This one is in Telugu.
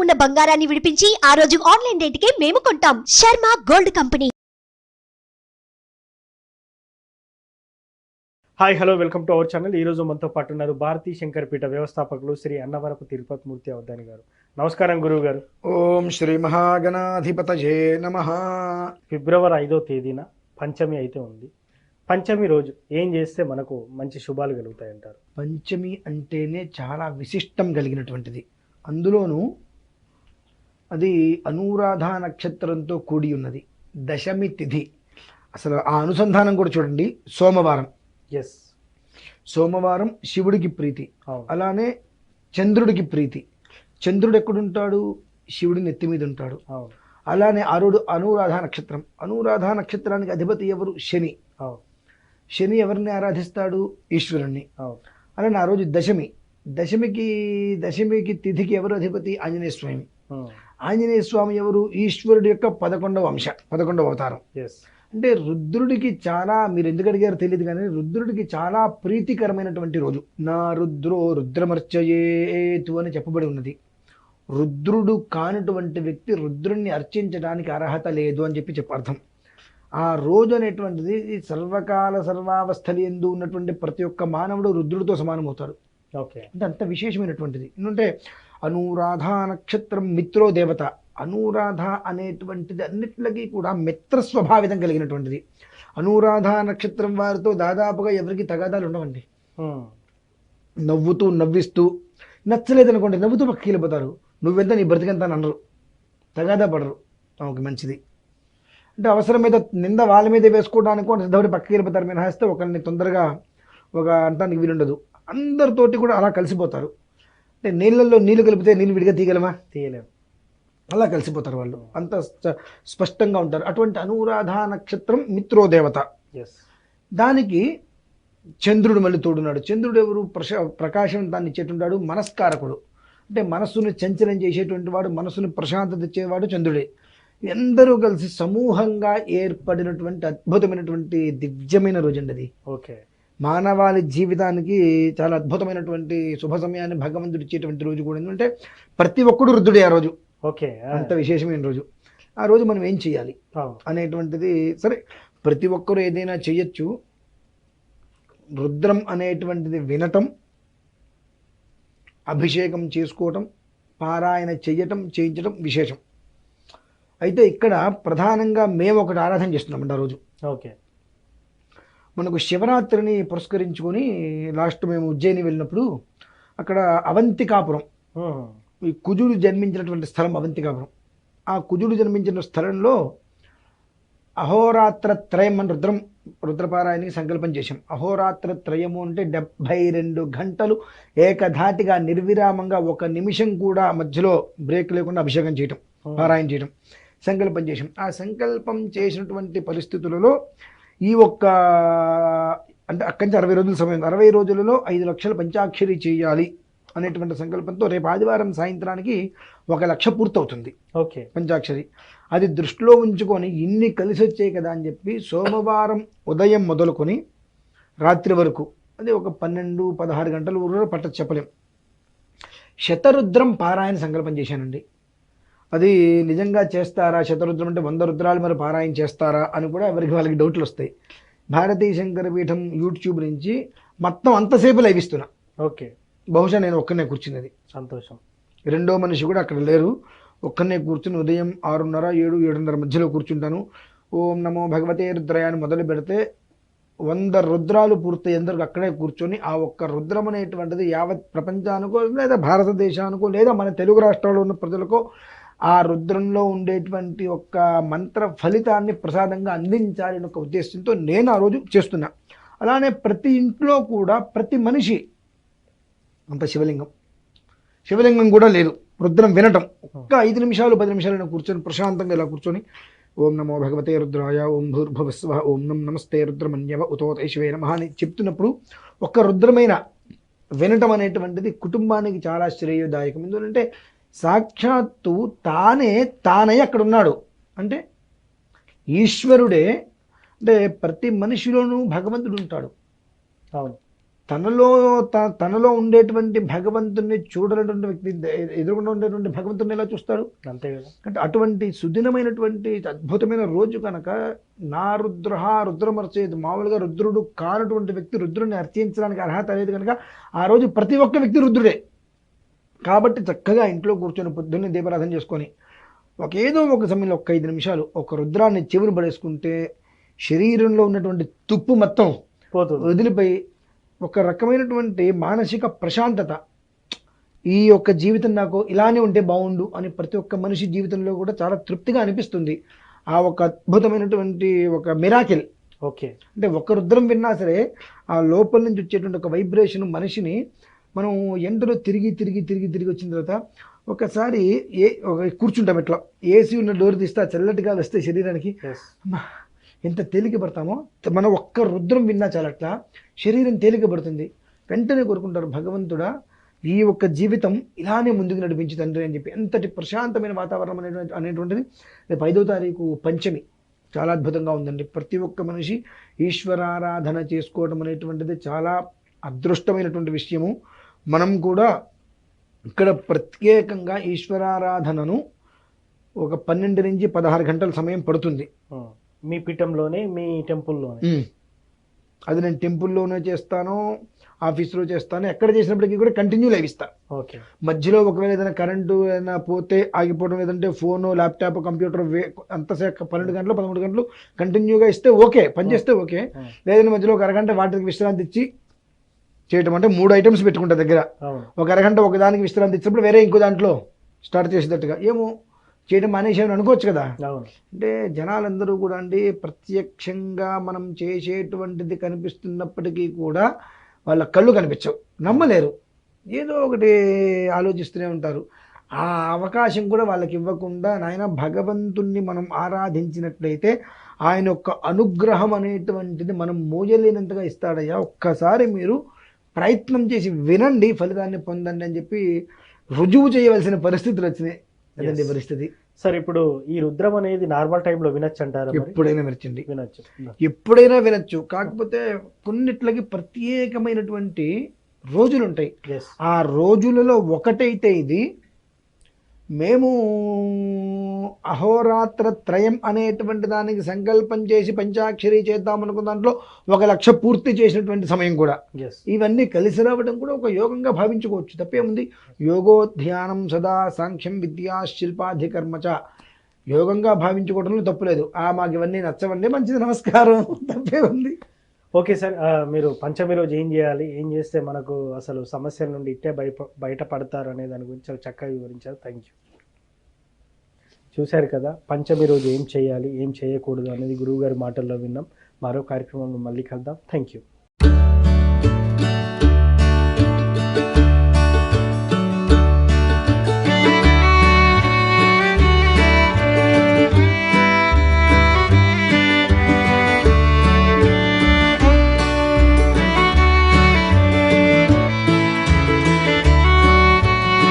ఉన్న బంగారాన్ని విడిపించి ఆ రోజు ఆన్లైన్ రేటుకే మేము కొంటాం. Sharma gold company. Hi hello welcome to our channel. ఈరోజు మనతో పాటు ఉన్నారు భారతీ శంకరపీఠ వ్యవస్థాపకులు శ్రీ అన్నవరపు తిరుపతి మూర్తి అవధాని గారు. నమస్కారం గురువు గారు. ఓం శ్రీ మహాగణాధిపతయే నమః. ఫిబ్రవరి 5వ తేదీన పంచమి అయితే ఉంది. పంచమి రోజు ఏం చేస్తే మనకు మంచి శుభాలు కలుగుతాయి అంటారు? పంచమి అంటేనే చాలా విశిష్టం కలిగినటువంటిది. అందులోనూ అది అనురాధ నక్షత్రంతో కూడి ఉన్నది. దశమి తిథి. అసలు ఆ అనుసంధానం కూడా చూడండి. సోమవారం. ఎస్, సోమవారం శివుడికి ప్రీతి, అలానే చంద్రుడికి ప్రీతి. చంద్రుడు ఎక్కడుంటాడు? శివుడి నెత్తి మీద ఉంటాడు. అలానే అరుడు అనురాధ నక్షత్రం. అనురాధ నక్షత్రానికి అధిపతి ఎవరు? శని. శని ఎవరిని ఆరాధిస్తాడు? ఈశ్వరుణ్ణి. అలానే ఆ రోజు దశమి. దశమికి తిథికి ఎవరు అధిపతి? ఆంజనేయ స్వామి. ఆంజనేయ స్వామి ఎవరు? ఈశ్వరుడి యొక్క 11వ అవతారం. అంటే రుద్రుడికి చాలా, మీరు ఎందుకు అడిగారో తెలియదు కానీ రుద్రుడికి చాలా ప్రీతికరమైనటువంటి రోజు. నా రుద్రో రుద్రమర్చయేతు అని చెప్పబడి ఉన్నది. రుద్రుడు కానటువంటి వ్యక్తి రుద్రుణ్ణి అర్చించడానికి అర్హత లేదు అని చెప్పి అర్థం. ఆ రోజు అనేటువంటిది సర్వకాల సర్వావస్థలు ఎందు ఉన్నటువంటి ప్రతి ఒక్క మానవుడు రుద్రుడితో సమానమవుతాడు. ఓకే, అంటే అంత విశేషమైనటువంటిది. ఎందుకంటే అనురాధ నక్షత్రం మిత్రో దేవత. అనురాధ అనేటువంటిది అన్నిటికీ కూడా మిత్ర స్వభావితం కలిగినటువంటిది. అనురాధ నక్షత్రం వారితో దాదాపుగా ఎవరికి తగాదాలు ఉండవండి. నవ్విస్తూ నచ్చలేదనుకోండి నవ్వుతూ పక్కకి వెళ్ళిపోతారు. నువ్వెంత నీ బ్రతికెంత అని అనరు, తగాదా పడరు. ఓకే, మంచిది. అంటే అవసరం మీద నింద వాళ్ళ మీద వేసుకోవడానికి సిద్ధపడి పక్కకి వెళ్ళిపోతారు. మినహాయిస్తే ఒకరిని తొందరగా అంటానికి వీలుండదు. అందరితోటి కూడా అలా కలిసిపోతారు. అంటే నీళ్ళల్లో నీళ్లు కలిపితే నీళ్ళు విడిగా తీయలేము. అలా కలిసిపోతారు వాళ్ళు. అంత స్పష్టంగా ఉంటారు. అటువంటి అనురాధ నక్షత్రం మిత్రోదేవత. దానికి చంద్రుడు మళ్ళీ తోడున్నాడు. చంద్రుడు ఎవరు? ప్రకాశవంతాన్ని ఇచ్చేటుంటాడు. మనస్కారకుడు. అంటే మనస్సును చంచలం చేసేటువంటి వాడు, మనస్సును ప్రశాంతత ఇచ్చేవాడు చంద్రుడే. అందరూ కలిసి సమూహంగా ఏర్పడినటువంటి అద్భుతమైనటువంటి దివ్యమైన రోజు అండి అది. ఓకే, మానవాళి జీవితానికి చాలా అద్భుతమైనటువంటి శుభ సమయాన్ని భగవంతుడు ఇచ్చేటువంటి రోజు కూడా. ఎందుకంటే ప్రతి ఒక్కడు రుద్రుడే ఆ రోజు. ఓకే, అంత విశేషమైన రోజు. ఆ రోజు మనం ఏం చేయాలి అనేటువంటిది, సరే ప్రతి ఒక్కరూ ఏదైనా చెయ్యొచ్చు. రుద్రం అనేటువంటిది వినటం, అభిషేకం చేసుకోవటం, పారాయణ చేయించడం విశేషం. అయితే ఇక్కడ ప్రధానంగా మేము ఒకటి ఆరాధన చేస్తున్నామండి ఆ రోజు. ఓకే, మనకు శివరాత్రిని పురస్కరించుకొని లాస్ట్ మేము ఉజ్జయిని వెళ్ళినప్పుడు అక్కడ అవంతికాపురం, ఈ కుజుడు జన్మించినటువంటి స్థలం అవంతికాపురం. ఆ కుజుడు జన్మించిన స్థలంలో అహోరాత్ర త్రయం అని రుద్రపారాయణకి సంకల్పం చేశాం. అహోరాత్ర త్రయము అంటే 72 గంటలు ఏకధాటిగా నిర్విరామంగా 1 నిమిషం కూడా మధ్యలో బ్రేక్ లేకుండా అభిషేకం చేయటం, పారాయణ చేయటం సంకల్పం చేశాం. ఆ సంకల్పం చేసినటువంటి పరిస్థితులలో ఈ అంటే అక్కడి నుంచి 60 రోజుల సమయం, 60 రోజులలో 5 లక్షల పంచాక్షరి చేయాలి అనేటువంటి సంకల్పంతో రేపు ఆదివారం సాయంత్రానికి 1 లక్ష పూర్తవుతుంది. ఓకే, పంచాక్షరి. అది దృష్టిలో ఉంచుకొని ఇన్ని కలిసి వచ్చాయి కదా అని చెప్పి సోమవారం ఉదయం మొదలుకొని రాత్రి వరకు, అది ఒక 12-16 గంటలు ఊరు పట్ట చెప్పలేం, శతరుద్రం పారాయణ సంకల్పం చేశానండి. అది నిజంగా చేస్తారా? శతరుద్రం అంటే 100 రుద్రాలు మరి పారాయణ చేస్తారా అని కూడా వాళ్ళకి డౌట్లు వస్తాయి. భారతీయ శంకరపీఠం యూట్యూబ్ నుంచి మొత్తం అంతసేపు లైవ్ ఇస్తున్నా. ఓకే, బహుశా నేను ఒక్కనే కూర్చున్నది. సంతోషం. రెండో మనిషి కూడా అక్కడ లేరు. ఒక్కనే కూర్చుని ఉదయం 6:30, 7, 7:30 మధ్యలో కూర్చుంటాను. ఓం నమో భగవతే రుద్రయాన్ని మొదలు పెడితే 100 రుద్రాలు పూర్తయ్యేందుకు అక్కడే కూర్చొని ఆ ఒక్క రుద్రం అనేటువంటిది యావత్ ప్రపంచానికో లేదా భారతదేశానికో లేదా మన తెలుగు రాష్ట్రాల్లో ఉన్న ప్రజలకో ఆ రుద్రంలో ఉండేటువంటి ఒక్క మంత్ర ఫలితాన్ని ప్రసాదంగా అందించాలని ఒక ఉద్దేశంతో నేను ఆ రోజు చేస్తున్నా. అలానే ప్రతి ఇంట్లో కూడా ప్రతి మనిషి అంత శివలింగం కూడా లేదు. రుద్రం వినటం ఒక్క 5 నిమిషాలు 10 నిమిషాలు కూర్చొని ప్రశాంతంగా ఇలా కూర్చొని ఓం నమో భగవతే రుద్రాయ, ఓం భూర్భువస్వ, ఓం నమస్తే రుద్రమన్యవ ఉతోతే శివే నమః అని చెప్తున్నప్పుడు ఒక్క రుద్రమైన వినటం అనేటువంటిది కుటుంబానికి చాలా శ్రేయోదాయకం. ఎందుకంటే సాక్షాత్తు తానై అక్కడ ఉన్నాడు. అంటే ఈశ్వరుడే. అంటే ప్రతి మనిషిలోనూ భగవంతుడు ఉంటాడు. అవును. తనలో ఉండేటువంటి భగవంతుని చూడనటువంటి వ్యక్తి ఎదురుకుండా ఉండేటువంటి భగవంతుని ఎలా చూస్తాడు? అంతే కదా. అంటే అటువంటి సుదినమైనటువంటి అద్భుతమైన రోజు కనుక నా రుద్రమర్చేది, మామూలుగా రుద్రుడు కానటువంటి వ్యక్తి రుద్రుడిని అర్చించడానికి అర్హత లేదు కనుక ఆ రోజు ప్రతి ఒక్క వ్యక్తి రుద్రుడే. కాబట్టి చక్కగా ఇంట్లో కూర్చొని పొద్దున్నే దీపారాధన చేసుకొని ఏదో ఒక సమయంలో 5 నిమిషాలు ఒక రుద్రాన్ని చెవిని పడేసుకుంటే శరీరంలో ఉన్నటువంటి తుప్పు మొత్తం పోతుంది, వదిలిపోయి ఒక రకమైనటువంటి మానసిక ప్రశాంతత, ఈ యొక్క జీవితం నాకు ఇలానే ఉంటే బాగుండు అని ప్రతి ఒక్క మనిషి జీవితంలో కూడా చాలా తృప్తిగా అనిపిస్తుంది. ఆ ఒక అద్భుతమైనటువంటి ఒక మిరాకిల్. ఓకే, అంటే ఒక రుద్రం విన్నా సరే ఆ లోపల నుంచి వచ్చేటువంటి ఒక వైబ్రేషన్ మనిషిని మనం ఎండలో తిరిగి వచ్చిన తర్వాత ఒకసారి కూర్చుంటాం, ఇట్లా ఏసీ ఉన్న డోర్ తీస్తే చల్లటిగా వస్తే శరీరానికి ఎంత తేలిక పడతామో, మనం ఒక్క రుద్రం విన్నా చాలా అట్లా శరీరం తేలిక పడుతుంది. వెంటనే కోరుకుంటారు, భగవంతుడా ఈ ఒక్క జీవితం ఇలానే ముందుకు నడిపించి తండ్రి అని చెప్పి. ఎంతటి ప్రశాంతమైన వాతావరణం అనేటువంటిది. రేపు 5వ తారీఖు పంచమి చాలా అద్భుతంగా ఉందండి. ప్రతి ఒక్క మనిషి ఈశ్వరారాధన చేసుకోవడం అనేటువంటిది చాలా అదృష్టమైనటువంటి విషయము. మనం కూడా ఇక్కడ ప్రత్యేకంగా ఈశ్వరారాధనను ఒక 12 నుంచి 16 గంటల సమయం పడుతుంది. మీ పీఠంలోనే, మీ టెంపుల్లోనే. అది నేను టెంపుల్లోనే చేస్తాను, ఆఫీస్లో చేస్తాను, ఎక్కడ చేసినప్పటికీ కూడా కంటిన్యూ లైవ్ ఇస్తాను. ఓకే, మధ్యలో ఒకవేళ ఏదైనా కరెంటు ఏదైనా పోతే ఆగిపోవడం, లేదంటే ఫోను, ల్యాప్టాప్, కంప్యూటర్ అంతసేపు 12 గంటలు 13 గంటలు కంటిన్యూగా ఇస్తే ఓకే, పనిచేస్తే ఓకే. లేదంటే మధ్యలో ఒక అరగంట వాటికి విశ్రాంతి ఇచ్చి చేయటం. అంటే 3 ఐటమ్స్ పెట్టుకుంటా దగ్గర. ఒక అరగంట ఒకదానికి విశ్రాంతి ఇచ్చినప్పుడు వేరే ఇంకో దాంట్లో స్టార్ట్ చేసేటట్టుగా ఏమో చేయడం మానేసేమని అనుకోవచ్చు కదా. అంటే జనాలందరూ కూడా అండి ప్రత్యక్షంగా మనం చేసేటువంటిది కనిపిస్తున్నప్పటికీ కూడా వాళ్ళ కళ్ళు కనిపించవు, నమ్మలేరు, ఏదో ఒకటి ఆలోచిస్తూనే ఉంటారు. ఆ అవకాశం కూడా వాళ్ళకి ఇవ్వకుండా, నాయన భగవంతుణ్ణి మనం ఆరాధించినట్లయితే ఆయన యొక్క అనుగ్రహం అనేటువంటిది మనం మోయలేనంతగా ఇస్తాడయ్యా, ఒక్కసారి మీరు ప్రయత్నం చేసి వినండి, ఫలితాన్ని పొందండి అని చెప్పి రుజువు చేయవలసిన పరిస్థితులు వచ్చినాయి. అదండి పరిస్థితి. సార్, ఇప్పుడు ఈ రుద్రం అనేది నార్మల్ టైంలో వినొచ్చు అంటారా? ఎప్పుడైనా ఎప్పుడైనా వినొచ్చు. కాకపోతే కొన్నిట్లకి ప్రత్యేకమైనటువంటి రోజులు ఉంటాయి. ఆ రోజులలో ఒకటైతే ఇది మేము అహోరాత్ర త్రయం అనేటువంటి దానికి సంకల్పం చేసి పంచాక్షరి చేద్దాం అనుకున్న దాంట్లో 1,00,000 పూర్తి చేసినటువంటి సమయం కూడా. ఇవన్నీ కలిసి రావడం కూడా ఒక యోగంగా భావించుకోవచ్చు, తప్పేముంది. యోగో ధ్యానం సదా సాంఖ్యం విద్యా శిల్పాధికర్మచ, యోగంగా భావించుకోవడంలో తప్పులేదు. మాకు ఇవన్నీ నచ్చవండి, మంచిది, నమస్కారం, తప్పే ఉంది. ఓకే సార్, మీరు పంచమి రోజు ఏం చేయాలి, ఏం చేస్తే మనకు అసలు సమస్యల నుండి ఇట్టే బయటపడతారు అనే దాని గురించి చాలా చక్కగా వివరించారు. Thank you. చూశారు కదా, పంచమి రోజు ఏం చేయాలి, ఏం చేయకూడదు అనేది గురువు గారి మాటల్లో విన్నాం. మరో కార్యక్రమంలో మళ్ళీ కలుద్దాం. Thank you.